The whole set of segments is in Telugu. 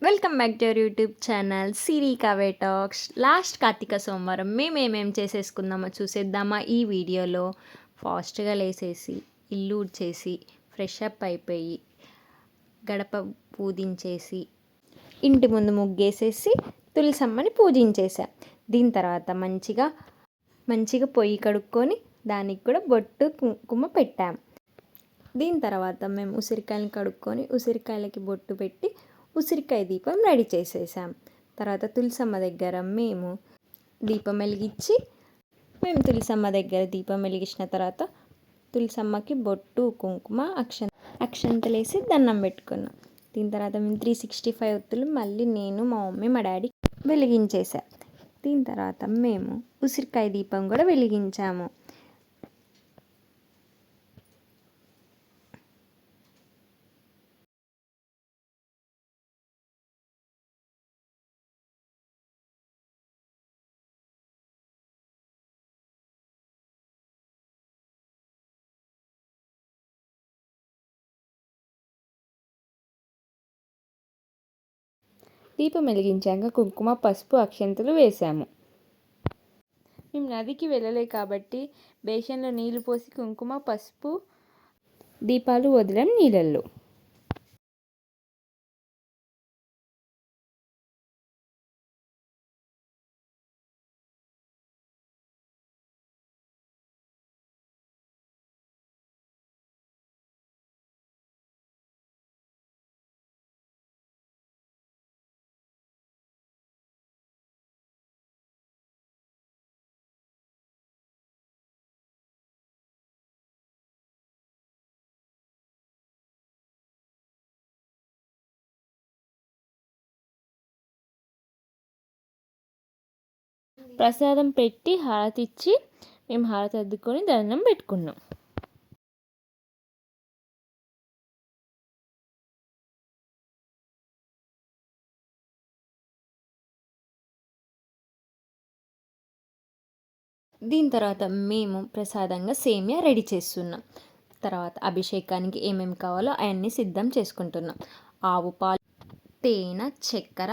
Welcome back to your YouTube channel Siri కావే టాక్స్. లాస్ట్ కార్తీక సోమవారం మేమేమేం చేసేసుకుందామో చూసేద్దామా ఈ వీడియోలో. ఫాస్ట్గా లేసేసి ఇల్లు ఊడ్చేసి ఫ్రెష్ అప్ అయిపోయి గడప పూజించేసి ఇంటి ముందు ముగ్గేసేసి తులసమ్మని పూజించేసా. దీని తర్వాత మంచిగా పొయ్యి కడుక్కొని దానికి కూడా బొట్టు కుంకుమ పెట్టాం. దీని తర్వాత మేము ఉసిరికాయలను కడుక్కొని ఉసిరికాయలకి బొట్టు పెట్టి ఉసిరికాయ దీపం రెడీ చేసేసాం. తర్వాత తులసమ్మ దగ్గర మేము దీపం వెలిగించి తులసమ్మ దగ్గర దీపం వెలిగించిన తర్వాత తులసమ్మకి బొట్టు కుంకుమ అక్షంతలేసి దండం పెట్టుకున్నాం. దీని తర్వాత మేము 365 ఒత్తులు మళ్ళీ నేను మా మమ్మీ మా డాడీ వెలిగించేసా. దీని తర్వాత మేము ఉసిరికాయ దీపం కూడా వెలిగించాము. దీపం వెలిగించాక కుంకుమ పసుపు అక్షంతలు వేసాము. మేము నదికి వెళ్ళలే కాబట్టి బేషన్లో నీళ్లు పోసి కుంకుమ పసుపు దీపాలు వదిలాం నీళ్ళల్లో. ప్రసాదం పెట్టి హారతి ఇచ్చి మేము హారతి అద్దుకొని దండం పెట్టుకున్నాం. దీని తర్వాత మేము ప్రసాదంగా సేమియా రెడీ చేస్తున్నాం. తర్వాత అభిషేకానికి ఏమేమి కావాలో అవన్నీ సిద్ధం చేసుకుంటున్నాం. ఆవు పాలు, తేనె, చక్కెర,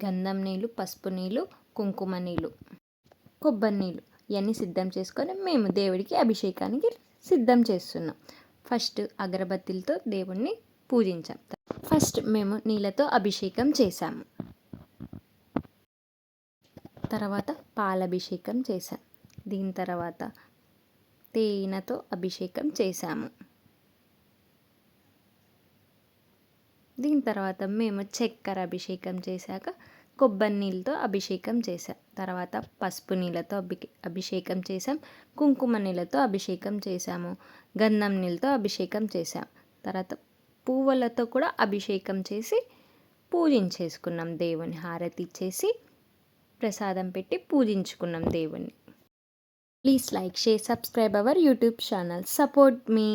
గంధం నీళ్ళు, పసుపు నీళ్ళు, కుంకుమ నీళ్ళు, కొబ్బరి నీళ్ళు ఇవన్నీ సిద్ధం చేసుకొని మేము దేవుడికి అభిషేకానికి సిద్ధం చేస్తున్నాం. ఫస్ట్ అగరబత్తిలతో దేవుణ్ణి పూజించాం. ఫస్ట్ మేము నీళ్ళతో అభిషేకం చేశాము. తర్వాత పాలభిషేకం చేశాం. దీని తర్వాత తేనెతో అభిషేకం చేశాము. దీని తర్వాత మేము చక్కెర అభిషేకం చేశాక కొబ్బరి నీళ్ళతో అభిషేకం చేసాం. తర్వాత పసుపు నీళ్ళతో అభిషేకం చేసాం. కుంకుమ నీళ్ళతో అభిషేకం చేసాము. గంధం నీళ్ళతో అభిషేకం చేసాం. తర్వాత పువ్వులతో కూడా అభిషేకం చేసి పూజించేసుకున్నాం. దేవుని హారతి ఇచ్చేసి ప్రసాదం పెట్టి పూజించుకున్నాం దేవుణ్ణి. Please like, share, subscribe our YouTube channel. Support me.